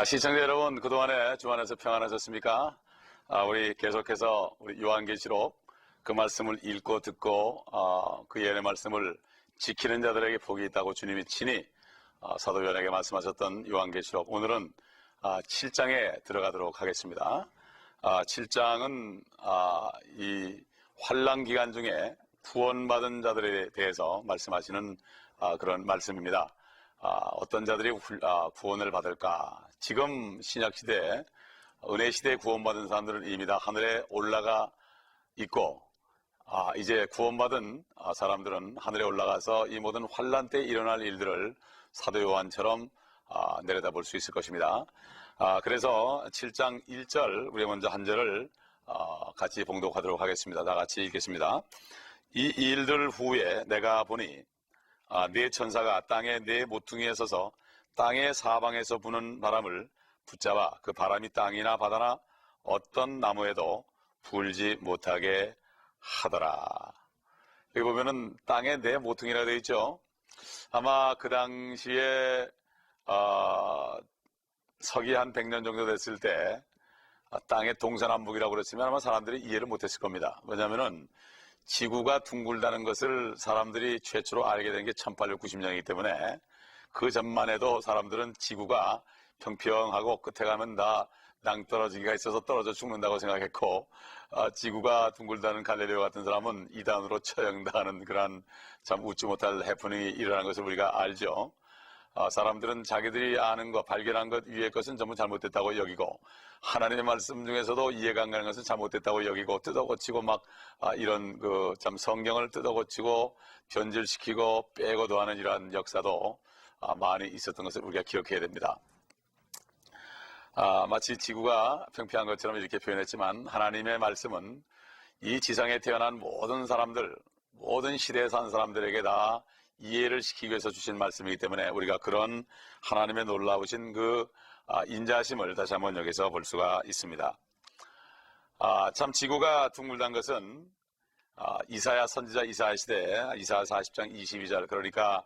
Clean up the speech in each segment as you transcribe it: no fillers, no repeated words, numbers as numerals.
시청자 여러분, 그동안에 주안에서 평안하셨습니까? 우리 계속해서 우리 요한계시록 그 말씀을 읽고 듣고 그 예언의 말씀을 지키는 자들에게 복이 있다고 주님이 친히 사도 요한에게 말씀하셨던 요한계시록, 오늘은 7장에 들어가도록 하겠습니다. 7장은 이 환난 기간 중에 구원받은 자들에 대해서 말씀하시는 그런 말씀입니다. 어떤 자들이 구원을 받을까? 지금 신약시대에 은혜시대에 구원받은 사람들은 이미 다 하늘에 올라가 있고, 이제 구원받은 사람들은 하늘에 올라가서 이 모든 환난 때 일어날 일들을 사도 요한처럼 내려다볼 수 있을 것입니다. 그래서 7장 1절, 우리 먼저 한 절을 같이 봉독하도록 하겠습니다. 다 같이 읽겠습니다. 이 일들 후에 내가 보니 네 천사가 땅의 네 모퉁이에 서서 땅의 사방에서 부는 바람을 붙잡아 그 바람이 땅이나 바다나 어떤 나무에도 불지 못하게 하더라. 여기 보면은 땅의 네 모퉁이라고 되어 있죠. 아마 그 당시에 서기 한 100년 정도 됐을 때 땅의 동서남북이라고 그랬으면 아마 사람들이 이해를 못했을 겁니다. 왜냐하면은 지구가 둥글다는 것을 사람들이 최초로 알게 된 게 1890년이기 때문에 그 전만 해도 사람들은 지구가 평평하고 끝에 가면 다 낭떠러지기가 있어서 떨어져 죽는다고 생각했고, 지구가 둥글다는 갈릴레오 같은 사람은 이단으로 처형당하는 그런 참 웃지 못할 해프닝이 일어나는 것을 우리가 알죠. 사람들은 자기들이 아는 것, 발견한 것 위의 것은 전부 잘못됐다고 여기고, 하나님의 말씀 중에서도 이해가 안 가는 것은 잘못됐다고 여기고, 뜯어고치고 막 이런 참 성경을 뜯어고치고 변질시키고 빼고도 하는 이러한 역사도 많이 있었던 것을 우리가 기억해야 됩니다. 마치 지구가 평평한 것처럼 이렇게 표현했지만, 하나님의 말씀은 이 지상에 태어난 모든 사람들, 모든 시대에 산 사람들에게 다 이해를 시키기 위해서 주신 말씀이기 때문에 우리가 그런 하나님의 놀라우신 그 인자하심을 다시 한번 여기서 볼 수가 있습니다. 참 지구가 둥글다는 것은 이사야 선지자 이사야 시대에 이사야 40장 22절, 그러니까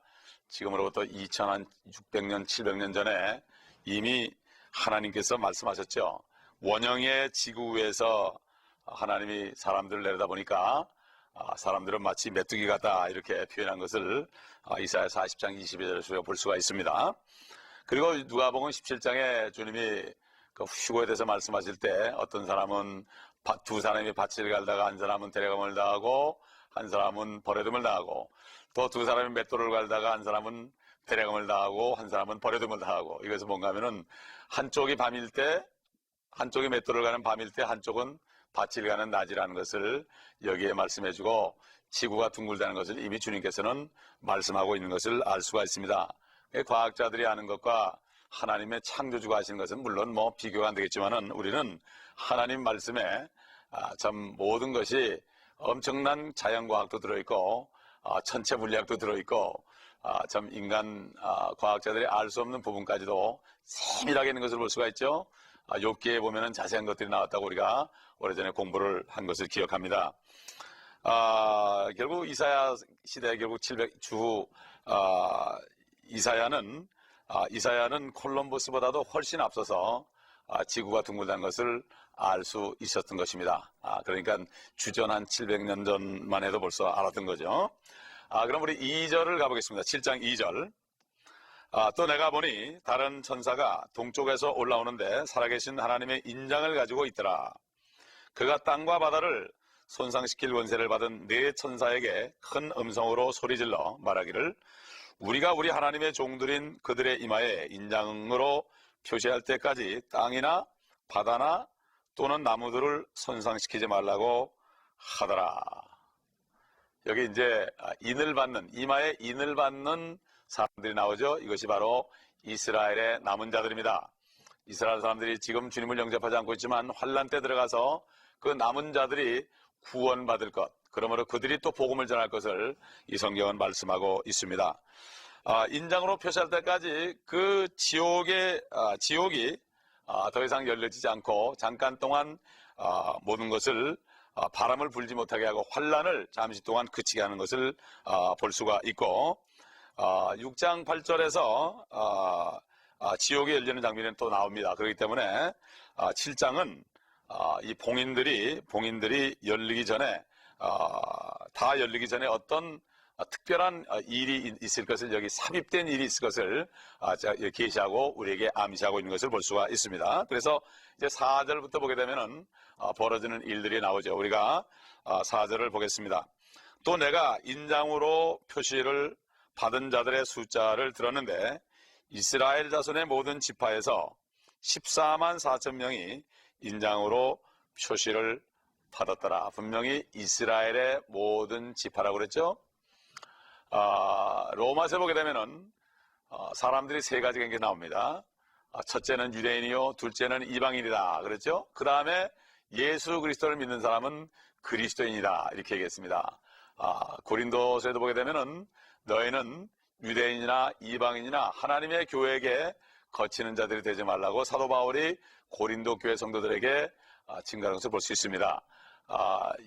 지금으로부터 2600년 700년 전에 이미 하나님께서 말씀하셨죠. 원형의 지구 위에서 하나님이 사람들을 내려다보니까 사람들은 마치 메뚜기 같다, 이렇게 표현한 것을 이사야 40장 22절에서 볼 수가 있습니다. 그리고 누가복음 17장에 주님이 그 휴거에 대해서 말씀하실 때 어떤 사람은 두 사람이 밭을 갈다가 한 사람은 데려감을 당하고 한 사람은 버려둠을 당하고, 또 두 사람이 맷돌을 갈다가 한 사람은 데려감을 당하고 한 사람은 버려둠을 당하고, 이것은 뭔가 하면은 한쪽이 밤일 때, 한쪽이 맷돌을 가는 밤일 때 한쪽은 밭을 가는 낮이라는 것을 여기에 말씀해주고, 지구가 둥글다는 것을 이미 주님께서는 말씀하고 있는 것을 알 수가 있습니다. 과학자들이 아는 것과 하나님의 창조주가 하시는 것은 물론 비교가 안 되겠지만은, 우리는 하나님 말씀에 참 모든 것이 엄청난 자연과학도 들어있고 천체 물리학도 들어있고, 참 인간 과학자들이 알 수 없는 부분까지도 세밀하게 있는 것을 볼 수가 있죠. 욥기에 보면은 자세한 것들이 나왔다고 우리가 오래전에 공부를 한 것을 기억합니다. 결국 이사야 시대, 결국 700주 이사야는 콜럼버스보다도 훨씬 앞서서 지구가 둥글다는 것을 알 수 있었던 것입니다. 그러니까 주전 한 700년 전만 해도 벌써 알았던 거죠. 그럼 우리 2절을 가보겠습니다. 7장 2절. 또 내가 보니 다른 천사가 동쪽에서 올라오는데 살아계신 하나님의 인장을 가지고 있더라. 그가 땅과 바다를 손상시킬 권세를 받은 네 천사에게 큰 음성으로 소리질러 말하기를, 우리가 우리 하나님의 종들인 그들의 이마에 인장으로 표시할 때까지 땅이나 바다나 또는 나무들을 손상시키지 말라고 하더라. 여기 이제 인을 받는, 이마에 인을 받는 사람들이 나오죠. 이것이 바로 이스라엘의 남은 자들입니다. 이스라엘 사람들이 지금 주님을 영접하지 않고 있지만 환난 때 들어가서 그 남은 자들이 구원받을 것, 그러므로 그들이 또 복음을 전할 것을 이 성경은 말씀하고 있습니다. 인장으로 표시할 때까지 그 지옥이 더 이상 열려지지 않고 잠깐 동안 모든 것을 바람을 불지 못하게 하고 환난을 잠시 동안 그치게 하는 것을 볼 수가 있고, 6장 8절에서 지옥이 열리는 장면이 또 나옵니다. 그렇기 때문에 7장은 이 봉인들이 열리기 전에 다 열리기 전에 어떤 특별한 일이 있을 것을, 여기 삽입된 일이 있을 것을 계시하고 우리에게 암시하고 있는 것을 볼 수가 있습니다. 그래서 이제 4절부터 보게 되면은 벌어지는 일들이 나오죠. 우리가 4절을 보겠습니다. 또 내가 인장으로 표시를 받은 자들의 숫자를 들었는데 이스라엘 자손의 모든 지파에서 14만 4천 명이 인장으로 표시를 받았더라. 분명히 이스라엘의 모든 지파라고 그랬죠. 로마서에 보게 되면은 사람들이 세 가지가 이렇게 나옵니다. 첫째는 유대인이요, 둘째는 이방인이다 그랬죠. 그 다음에 예수 그리스도를 믿는 사람은 그리스도인이다 이렇게 얘기했습니다. 고린도서에도 보게 되면은 너희는 유대인이나 이방인이나 하나님의 교회에게 거치는 자들이 되지 말라고 사도 바울이 고린도 교회 성도들에게 증가하는 것을 볼 수 있습니다.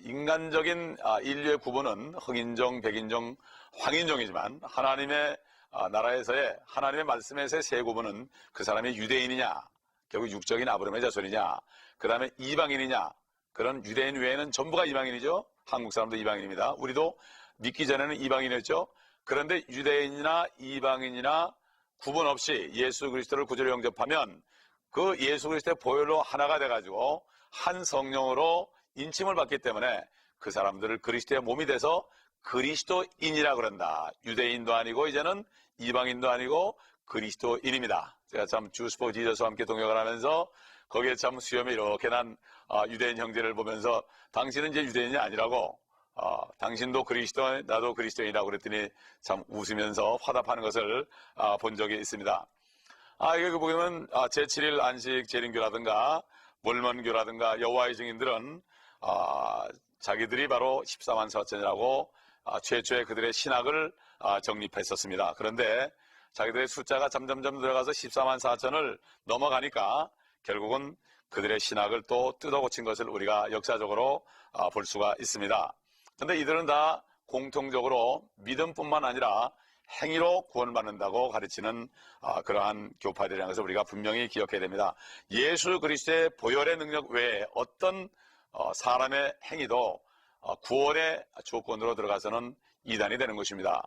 인간적인 인류의 구분은 흑인종, 백인종, 황인종이지만 하나님의 나라에서의 하나님의 말씀에서의 세 구분은 그 사람이 유대인이냐, 결국 육적인 아브라함의 자손이냐, 그 다음에 이방인이냐. 그런 유대인 외에는 전부가 이방인이죠. 한국 사람도 이방인입니다. 우리도 믿기 전에는 이방인이었죠. 그런데 유대인이나 이방인이나 구분 없이 예수 그리스도를 구주로 영접하면 그 예수 그리스도의 보혈로 하나가 돼가지고 한 성령으로 인침을 받기 때문에 그 사람들을 그리스도의 몸이 돼서 그리스도인이라 그런다. 유대인도 아니고 이제는 이방인도 아니고 그리스도인입니다. 제가 참 주스 포 지저스와 함께 동역을 하면서 거기에 참 수염이 이렇게 난 유대인 형제를 보면서 당신은 이제 유대인이 아니라고, 당신도 그리스도인, 나도 그리스도인이라고 그랬더니 참 웃으면서 화답하는 것을 본 적이 있습니다. 여기 보면 제7일 안식 재림교라든가 몰몬교라든가 여호와의 증인들은 자기들이 바로 14만 4천이라고 최초의 그들의 신학을 정립했었습니다. 그런데 자기들의 숫자가 점점점 들어가서 14만 4천을 넘어가니까 결국은 그들의 신학을 또 뜯어고친 것을 우리가 역사적으로 볼 수가 있습니다. 그런데 이들은 다 공통적으로 믿음뿐만 아니라 행위로 구원받는다고 가르치는 그러한 교파들이라는 것을 우리가 분명히 기억해야 됩니다. 예수 그리스도의 보혈의 능력 외에 어떤 사람의 행위도 구원의 조건으로 들어가서는 이단이 되는 것입니다.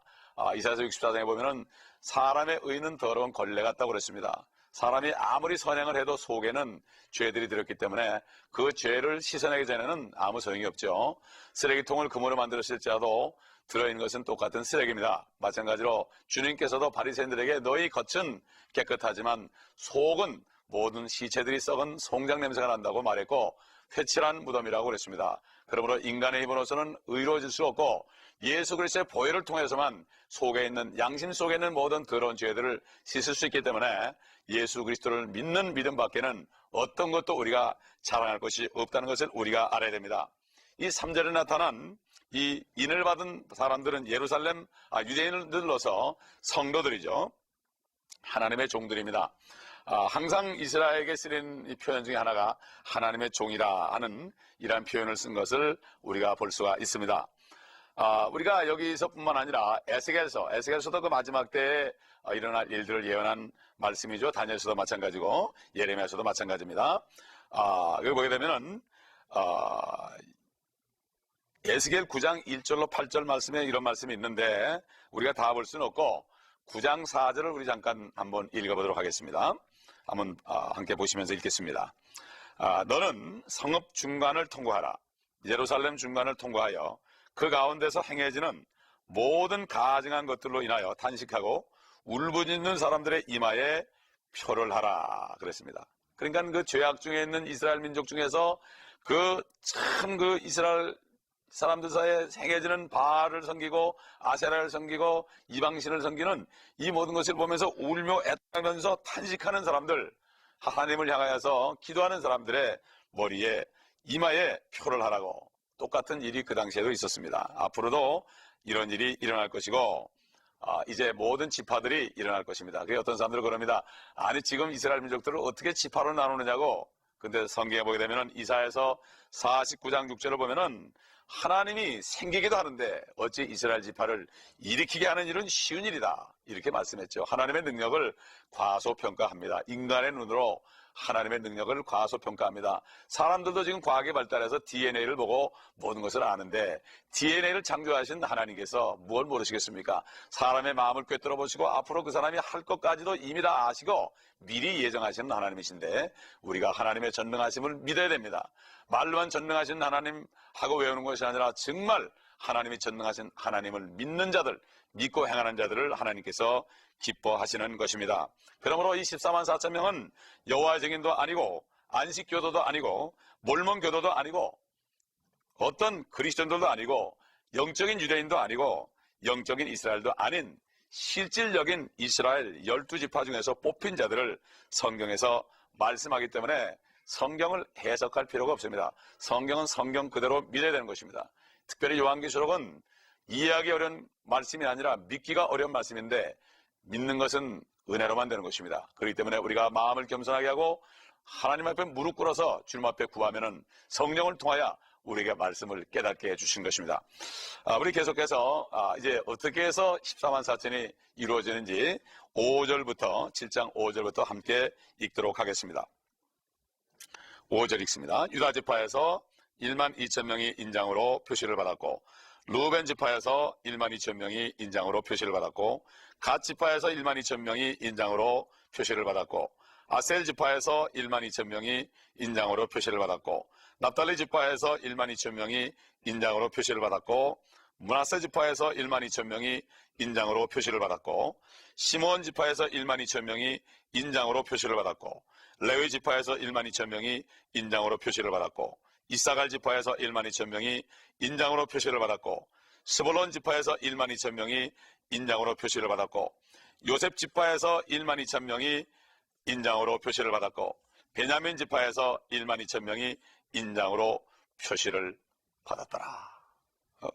이사야서 64장에 보면은 사람의 의는 더러운 걸레 같다고 그랬습니다. 사람이 아무리 선행을 해도 속에는 죄들이 들었기 때문에 그 죄를 씻어내기 전에는 아무 소용이 없죠. 쓰레기통을 금으로 만들었을지라도 들어있는 것은 똑같은 쓰레기입니다. 마찬가지로 주님께서도 바리새인들에게 너희 겉은 깨끗하지만 속은 모든 시체들이 썩은 송장 냄새가 난다고 말했고 회칠한 무덤이라고 그랬습니다. 그러므로 인간의 힘으로서는 의로워질 수 없고 예수 그리스도의 보혈을 통해서만 속에 있는, 양심 속에 있는 모든 더러운 죄들을 씻을 수 있기 때문에 예수 그리스도를 믿는 믿음 밖에는 어떤 것도 우리가 자랑할 것이 없다는 것을 우리가 알아야 됩니다. 이 3절에 나타난 이 인을 받은 사람들은 예루살렘 유대인들로서 성도들이죠. 하나님의 종들입니다. 항상 이스라엘에게 쓰인 이 표현 중에 하나가 하나님의 종이라 하는 이러한 표현을 쓴 것을 우리가 볼 수가 있습니다. 우리가 여기서뿐만 아니라 에스겔서도 그 마지막 때에 일어날 일들을 예언한 말씀이죠. 다니엘서도 마찬가지고 예레미야서도 마찬가지입니다. 여기 보게 되면은 에스겔 9장 1절로 8절 말씀에 이런 말씀이 있는데 우리가 다 볼 수는 없고 9장 4절을 우리 잠깐 한번 읽어보도록 하겠습니다. 한번 함께 보시면서 읽겠습니다. 너는 성읍 중간을 통과하라. 예루살렘 중간을 통과하여 그 가운데서 행해지는 모든 가증한 것들로 인하여 탄식하고 울부짖는 사람들의 이마에 표를 하라 그랬습니다. 그러니까 그 죄악 중에 있는 이스라엘 민족 중에서 그 이스라엘 사람들 사이에 행해지는 바알을 섬기고 아세라를 섬기고 이방신을 섬기는 이 모든 것을 보면서 울며 애타면서 탄식하는 사람들, 하나님을 향하여서 기도하는 사람들의 머리에 이마에 표를 하라고. 똑같은 일이 그 당시에도 있었습니다. 앞으로도 이런 일이 일어날 것이고 이제 모든 지파들이 일어날 것입니다. 그게 어떤 사람들은 그럽니다. 아니 지금 이스라엘 민족들을 어떻게 지파로 나누느냐고 근데 성경에 보게 되면은 이사야서 49장 6절을 보면은 하나님이 생기기도 하는데 어찌 이스라엘 지파를 일으키게 하는 일은 쉬운 일이다, 이렇게 말씀했죠. 하나님의 능력을 과소평가합니다. 인간의 눈으로 하나님의 능력을 과소평가합니다. 사람들도 지금 과학이 발달해서 DNA를 보고 모든 것을 아는데 DNA를 창조하신 하나님께서 무엇을 모르시겠습니까? 사람의 마음을 꿰뚫어 보시고 앞으로 그 사람이 할 것까지도 이미 다 아시고 미리 예정하시는 하나님이신데 우리가 하나님의 전능하심을 믿어야 됩니다. 말로만 전능하신 하나님 하고 외우는 것이 아니라 정말 하나님이 전능하신 하나님을 믿는 자들, 믿고 행하는 자들을 하나님께서 기뻐하시는 것입니다. 그러므로 이 14만 4천 명은 여호와의 증인도 아니고 안식교도도 아니고 몰몬교도도 아니고 어떤 그리스도인들도 아니고 영적인 유대인도 아니고 영적인 이스라엘도 아닌 실질적인 이스라엘 12지파 중에서 뽑힌 자들을 성경에서 말씀하기 때문에 성경을 해석할 필요가 없습니다. 성경은 성경 그대로 믿어야 되는 것입니다. 특별히 요한계시록은 이해하기 어려운 말씀이 아니라 믿기가 어려운 말씀인데 믿는 것은 은혜로만 되는 것입니다. 그렇기 때문에 우리가 마음을 겸손하게 하고 하나님 앞에 무릎 꿇어서 주님 앞에 구하면은 성령을 통하여 우리에게 말씀을 깨닫게 해주신 것입니다. 우리 계속해서 이제 어떻게 해서 14만 4천이 이루어지는지 5절부터 7장 5절부터 함께 읽도록 하겠습니다. 5절 읽습니다. 유다 지파에서 1만 2천 명이 인장으로 표시를 받았고 루벤 지파에서 1만 2천 명이 인장으로 표시를 받았고 갓 지파에서 1만 2천 명이 인장으로 표시를 받았고 아셀 지파에서 1만 2천 명이 인장으로 표시를 받았고 납달리 지파에서 1만 2천 명이 인장으로 표시를 받았고 므낫세 지파에서 1만 2천 명이 인장으로 표시를 받았고 시므온 지파에서 1만 2천 명이 인장으로 표시를 받았고 레위 지파에서 1만 2천 명이 인장으로 표시를 받았고 이사갈 지파에서 1만 2천 명이 인장으로 표시를 받았고 스불론 지파에서 1만 2천 명이 인장으로 표시를 받았고 요셉 지파에서 1만 2천 명이 인장으로 표시를 받았고 베냐민 지파에서 1만 2천 명이 인장으로 표시를 받았더라.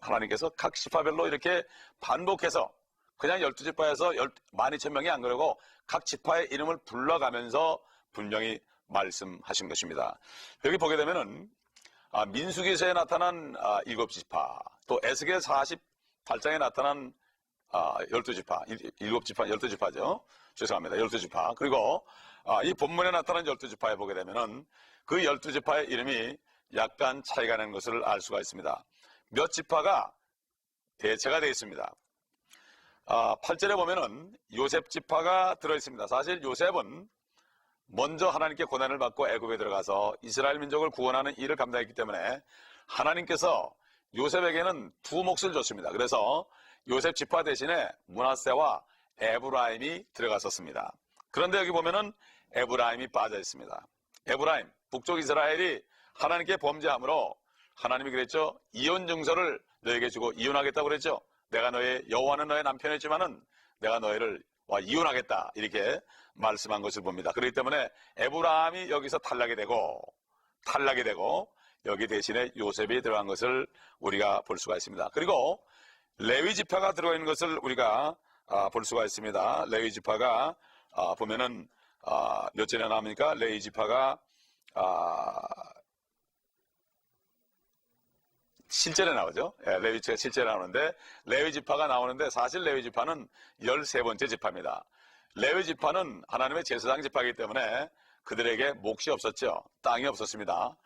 하나님께서 각 지파별로 이렇게 반복해서 그냥 12지파에서 12,000명이 안 그러고 각 지파의 이름을 불러가면서 분명히 말씀하신 것입니다. 여기 보게 되면은 민수기서에 나타난 7지파, 또 에스겔 48장에 나타난 12지파, 7지파, 12지파죠. 죄송합니다. 12지파. 그리고 이 본문에 나타난 12지파에 보게 되면은 그 12지파의 이름이 약간 차이가 나는 것을 알 수가 있습니다. 몇 지파가 대체가 되어 있습니다. 8절에 보면은 요셉 지파가 들어있습니다. 사실 요셉은 먼저 하나님께 고난을 받고 애굽에 들어가서 이스라엘 민족을 구원하는 일을 감당했기 때문에 하나님께서 요셉에게는 두 몫을 줬습니다. 그래서 요셉 지파 대신에 므낫세와 에브라임이 들어갔었습니다. 그런데 여기 보면은 에브라임이 빠져 있습니다. 에브라임, 북쪽 이스라엘이 하나님께 범죄함으로 하나님이 그랬죠. 이혼 증서를 너에게 주고 이혼하겠다고 그랬죠. 내가 여호와는 너의 남편이지만은 내가 너희를 이혼하겠다, 이렇게 말씀한 것을 봅니다. 그렇기 때문에 에브라임이 여기서 탈락이 되고 여기 대신에 요셉이 들어간 것을 우리가 볼 수가 있습니다. 그리고 레위 지파가 들어가 있는 것을 우리가 볼 수가 있습니다. 레위 지파가 보면은 몇 절에 나옵니까? 레위 지파가 7절에 나오죠. 레위 지파가 7절에 나오는데 레위 지파가 나오는데 사실 레위 지파는 13번째 지파입니다. 레위 지파는 하나님의 제사장 지파이기 때문에 그들에게 몫이 없었죠. 땅이 없었습니다.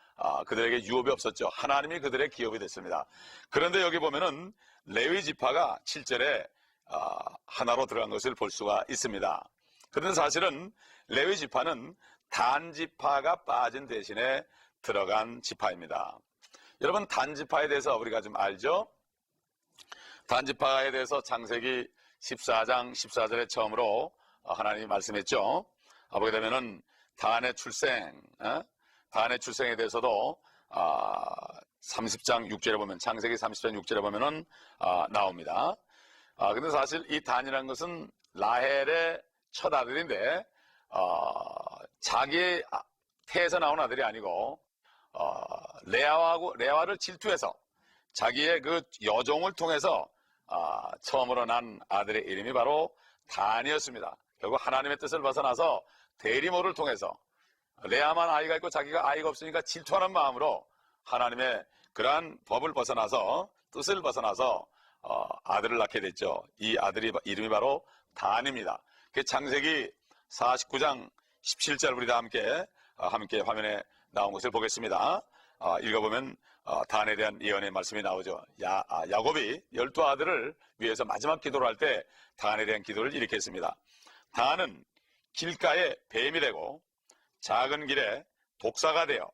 그들에게 유업이 없었죠. 하나님이 그들의 기업이 됐습니다. 그런데 여기 보면은 레위 지파가 7절에 하나로 들어간 것을 볼 수가 있습니다. 그런데 사실은 레위 지파는 단 지파가 빠진 대신에 들어간 지파입니다. 여러분, 단 지파에 대해서 우리가 좀 알죠? 단 지파에 대해서 창세기 14장 14절에 처음으로 하나님이 말씀했죠. 보게 되면은 단의 출생에 대해서도 30장 6절에 보면, 창세기 30장 6절에 보면은 나옵니다. 근데 사실 이 단이라는 것은 라헬의 첫 아들인데 자기의 태에서 나온 아들이 아니고 레아를 질투해서 자기의 그 여종을 통해서 처음으로 난 아들의 이름이 바로 단이었습니다. 결국 하나님의 뜻을 벗어나서 대리모를 통해서 레아만 아이가 있고 자기가 아이가 없으니까 질투하는 마음으로 하나님의 그러한 법을 벗어나서, 뜻을 벗어나서 아들을 낳게 됐죠. 이 아들이 이름이 바로 단입니다. 그 창세기 49장 17절 우리 다 함께 화면에 나온 것을 보겠습니다. 읽어보면 단에 대한 예언의 말씀이 나오죠. 야곱이 12아들을 위해서 마지막 기도를 할 때 단에 대한 기도를 이렇게 했습니다. 단은 길가에 뱀이 되고 작은 길에 독사가 되어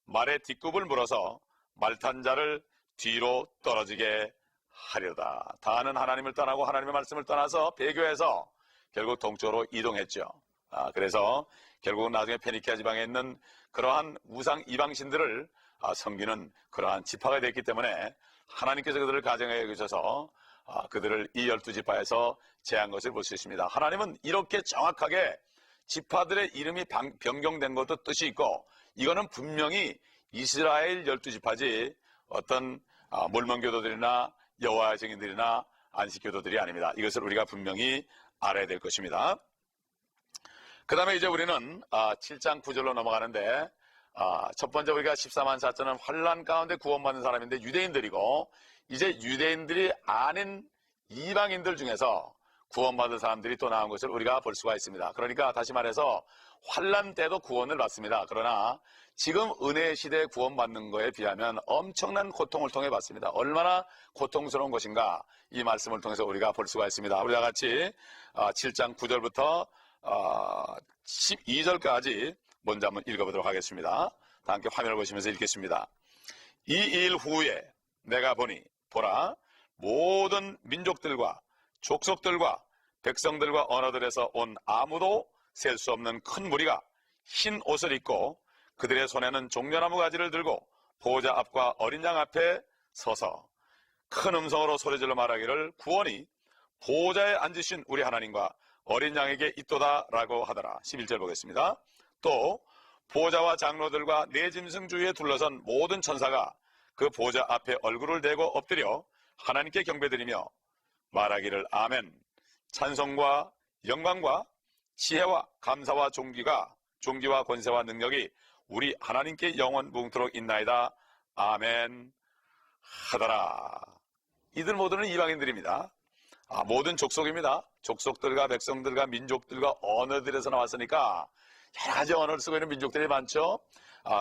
말의 뒷굽을 물어서 말탄 자를 뒤로 떨어지게 하려다. 단은 하나님을 떠나고 하나님의 말씀을 떠나서 배교해서 결국 동쪽으로 이동했죠. 그래서 결국은 나중에 페니키아 지방에 있는 그러한 우상 이방신들을 섬기는 그러한 지파가 됐기 때문에 하나님께서 그들을 가정하여 계셔서 그들을 이 12지파에서 제한 것을 볼 수 있습니다. 하나님은 이렇게 정확하게 지파들의 이름이 변경된 것도 뜻이 있고, 이거는 분명히 이스라엘 12지파지 어떤 몰몬교도들이나 여호와의 증인들이나 안식교도들이 아닙니다. 이것을 우리가 분명히 알아야 될 것입니다. 그 다음에 이제 우리는 7장 9절로 넘어가는데, 첫 번째 우리가 14만 4천은 환난 가운데 구원받는 사람인데 유대인들이고, 이제 유대인들이 아닌 이방인들 중에서 구원받은 사람들이 또 나온 것을 우리가 볼 수가 있습니다. 그러니까 다시 말해서 환난 때도 구원을 받습니다. 그러나 지금 은혜의 시대에 구원받는 것에 비하면 엄청난 고통을 통해 받습니다. 얼마나 고통스러운 것인가, 이 말씀을 통해서 우리가 볼 수가 있습니다. 우리 다 같이 7장 9절부터 12절까지 먼저 한번 읽어보도록 하겠습니다. 다 함께 화면을 보시면서 읽겠습니다. 이 일 후에 내가 보라, 모든 민족들과 족속들과 백성들과 언어들에서 온 아무도 셀 수 없는 큰 무리가 흰 옷을 입고 그들의 손에는 종려나무 가지를 들고 보호자 앞과 어린 양 앞에 서서 큰 음성으로 소리질러 말하기를 구원이 보호자에 앉으신 우리 하나님과 어린 양에게 있도다 라고 하더라. 11절 보겠습니다. 또 보호자와 장로들과 네 짐승 주위에 둘러선 모든 천사가 그 보호자 앞에 얼굴을 대고 엎드려 하나님께 경배드리며 말하기를 아멘. 찬송과 영광과 지혜와 감사와 존귀와 권세와 능력이 우리 하나님께 영원 무궁토록 있나이다. 아멘 하더라. 이들 모두는 이방인들입니다. 모든 족속입니다. 족속들과 백성들과 민족들과 언어들에서 나왔으니까 여러 가지 언어를 쓰고 있는 민족들이 많죠.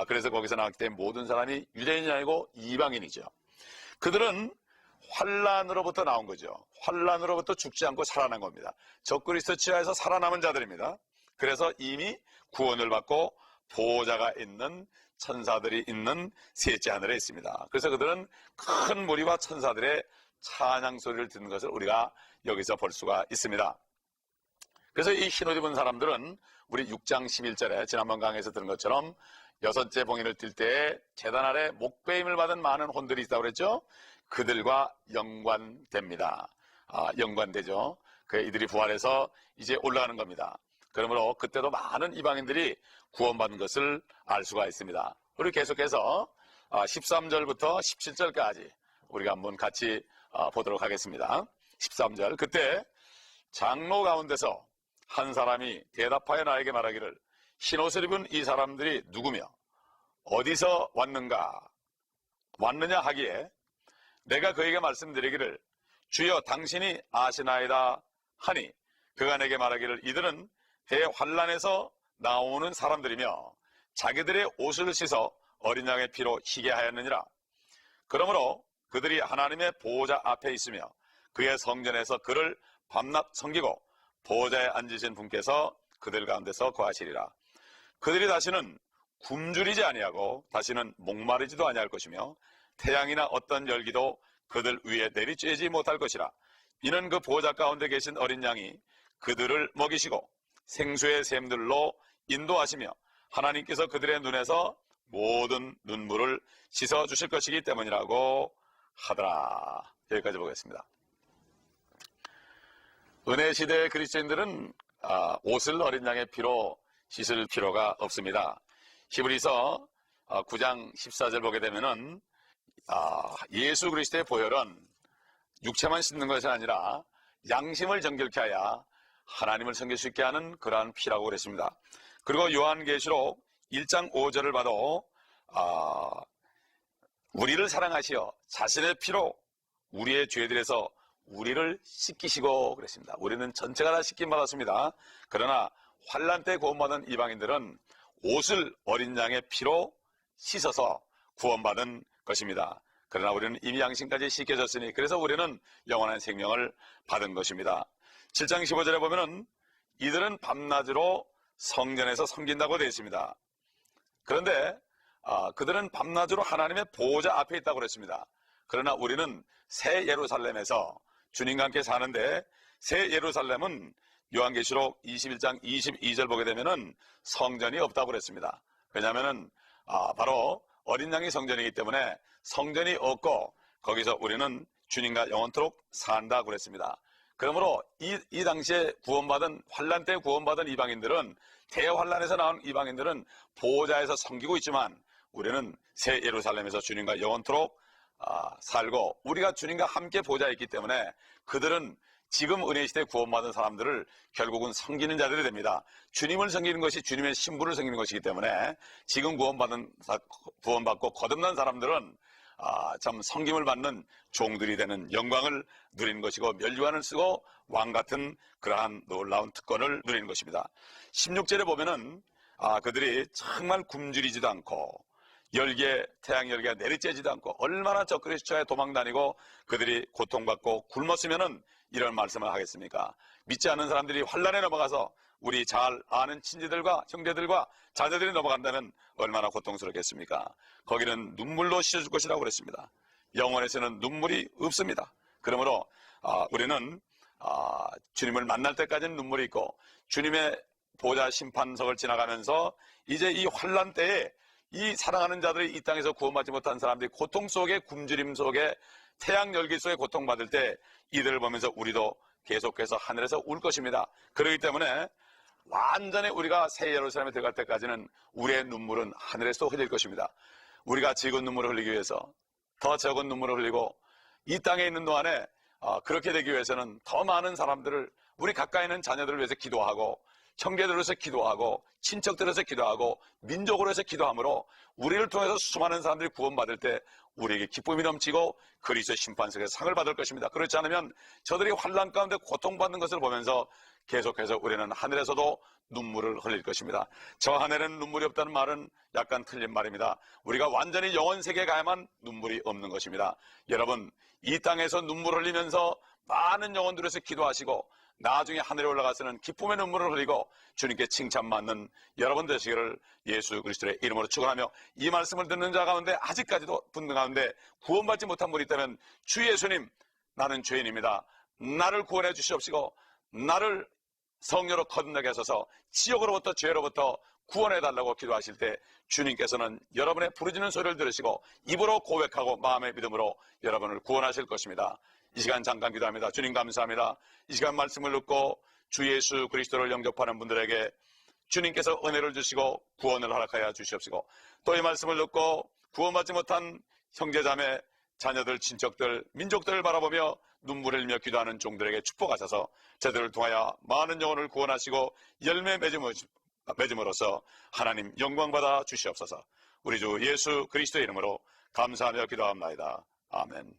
그래서 거기서 나왔기 때문에 모든 사람이 유대인이 아니고 이방인이죠. 그들은 환난으로부터 나온 거죠. 환난으로부터 죽지 않고 살아난 겁니다. 적그리스도 치하에서 살아남은 자들입니다. 그래서 이미 구원을 받고 보호자가 있는 천사들이 있는 셋째 하늘에 있습니다. 그래서 그들은 큰 무리와 천사들의 찬양 소리를 듣는 것을 우리가 여기서 볼 수가 있습니다. 그래서 이 흰옷 입은 사람들은 우리 6장 11절에 지난번 강의에서 들은 것처럼 여섯째 봉인을 뜰 때에 제단 아래 목배임을 받은 많은 혼들이 있다고 그랬죠. 그들과 연관됩니다. 연관되죠. 이들이 부활해서 이제 올라가는 겁니다. 그러므로 그때도 많은 이방인들이 구원받은 것을 알 수가 있습니다. 우리 계속해서 13절부터 17절까지 우리가 한번 같이 보도록 하겠습니다. 13절, 그때 장로 가운데서 한 사람이 대답하여 나에게 말하기를 흰옷을 입은 이 사람들이 누구며 어디서 왔느냐 하기에 내가 그에게 말씀드리기를 주여 당신이 아시나이다 하니 그가 내게 말하기를 이들은 대환란에서 나오는 사람들이며 자기들의 옷을 씻어 어린 양의 피로 희게 하였느니라. 그러므로 그들이 하나님의 보호자 앞에 있으며 그의 성전에서 그를 밤낮 섬기고 보호자에 앉으신 분께서 그들 가운데서 거하시리라. 그들이 다시는 굶주리지 아니하고 다시는 목마르지도 아니할 것이며 태양이나 어떤 열기도 그들 위에 내리쬐지 못할 것이라. 이는 그 보호자 가운데 계신 어린 양이 그들을 먹이시고 생수의 샘들로 인도하시며 하나님께서 그들의 눈에서 모든 눈물을 씻어 주실 것이기 때문이라고 하더라. 여기까지 보겠습니다. 은혜 시대의 그리스도인들은 옷을 어린 양의 피로 씻을 필요가 없습니다. 히브리서 9장 14절 보게 되면은 예수 그리스도의 보혈은 육체만 씻는 것이 아니라 양심을 정결케 하여 하나님을 섬길 수 있게 하는 그러한 피라고 그랬습니다. 그리고 요한계시록 1장 5절을 봐도 우리를 사랑하시어 자신의 피로 우리의 죄들에서 우리를 씻기시고 그랬습니다. 우리는 전체가 다 씻김 받았습니다. 그러나 환난 때 구원받은 이방인들은 옷을 어린 양의 피로 씻어서 구원받은 것입니다. 그러나 우리는 이미 양심까지 씻겨졌으니 그래서 우리는 영원한 생명을 받은 것입니다. 7장 15절에 보면은 이들은 밤낮으로 성전에서 섬긴다고 되어 있습니다. 그런데 그들은 밤낮으로 하나님의 보호자 앞에 있다고 그랬습니다. 그러나 우리는 새 예루살렘에서 주님과 함께 사는데 새 예루살렘은 요한계시록 21장 22절 보게 되면은 성전이 없다고 그랬습니다. 왜냐하면은 바로 어린 양이 성전이기 때문에 성전이 없고 거기서 우리는 주님과 영원토록 산다고 그랬습니다. 그러므로 이 당시에 구원받은 환난 때 구원받은 이방인들은 대환난에서 나온 이방인들은 보호자에서 섬기고 있지만 우리는 새 예루살렘에서 주님과 영원토록 살고 우리가 주님과 함께 보좌했기 때문에 그들은 지금 은혜 시대에 구원받은 사람들을 결국은 섬기는 자들이 됩니다. 주님을 섬기는 것이 주님의 신부를 섬기는 것이기 때문에 지금 구원받고 거듭난 사람들은 참 섬김을 받는 종들이 되는 영광을 누리는 것이고 멸류관을 쓰고 왕같은 그러한 놀라운 특권을 누리는 것입니다. 16절에 보면은 그들이 정말 굶주리지도 않고 태양 열기가 내리쬐지도 않고 얼마나 적그리스도에 도망다니고 그들이 고통받고 굶었으면은 이런 말씀을 하겠습니까? 믿지 않는 사람들이 환난에 넘어가서 우리 잘 아는 친지들과 형제들과 자녀들이 넘어간다면 얼마나 고통스럽겠습니까? 거기는 눈물로 씻어줄 것이라고 그랬습니다. 영원에서는 눈물이 없습니다. 그러므로 우리는 주님을 만날 때까지는 눈물이 있고 주님의 보좌 심판석을 지나가면서 이제 이 환난 때에 이 사랑하는 자들이 이 땅에서 구원받지 못한 사람들이 고통 속에 굶주림 속에 태양 열기 속에 고통받을 때 이들을 보면서 우리도 계속해서 하늘에서 울 것입니다. 그렇기 때문에 완전히 우리가 새 예루살렘에 들어갈 때까지는 우리의 눈물은 하늘에서 흘릴 것입니다. 우리가 적은 눈물을 흘리기 위해서 더 적은 눈물을 흘리고 이 땅에 있는 동안에 그렇게 되기 위해서는 더 많은 사람들을 우리 가까이 있는 자녀들을 위해서 기도하고 형제들로서 기도하고 친척들로서 기도하고 민족으로서 기도함으로 우리를 통해서 수많은 사람들이 구원받을 때 우리에게 기쁨이 넘치고 그리스도의 심판석에서 상을 받을 것입니다. 그렇지 않으면 저들이 환난 가운데 고통받는 것을 보면서 계속해서 우리는 하늘에서도 눈물을 흘릴 것입니다. 저 하늘에는 눈물이 없다는 말은 약간 틀린 말입니다. 우리가 완전히 영원 세계에 가야만 눈물이 없는 것입니다. 여러분 이 땅에서 눈물 흘리면서 많은 영혼들에서 기도하시고 나중에 하늘에 올라가서는 기쁨의 눈물을 흘리고 주님께 칭찬받는 여러분 되시기를 예수 그리스도의 이름으로 축원하며 이 말씀을 듣는 자 가운데 아직까지도 분들 가운데 구원받지 못한 분이 있다면 주 예수님 나는 죄인입니다. 나를 구원해 주시옵시고 나를 성령으로 거듭나게 하소서 지옥으로부터 죄로부터 구원해달라고 기도하실 때 주님께서는 여러분의 부르짖는 소리를 들으시고 입으로 고백하고 마음의 믿음으로 여러분을 구원하실 것입니다. 이 시간 잠깐 기도합니다. 주님 감사합니다. 이 시간 말씀을 듣고 주 예수 그리스도를 영접하는 분들에게 주님께서 은혜를 주시고 구원을 허락하여 주시옵시고 또 이 말씀을 듣고 구원받지 못한 형제자매, 자녀들, 친척들, 민족들을 바라보며 눈물을 흘리며 기도하는 종들에게 축복하셔서 저들을 통하여 많은 영혼을 구원하시고 열매 맺음으로써 하나님 영광받아 주시옵소서. 우리 주 예수 그리스도의 이름으로 감사하며 기도합나이다. 아멘.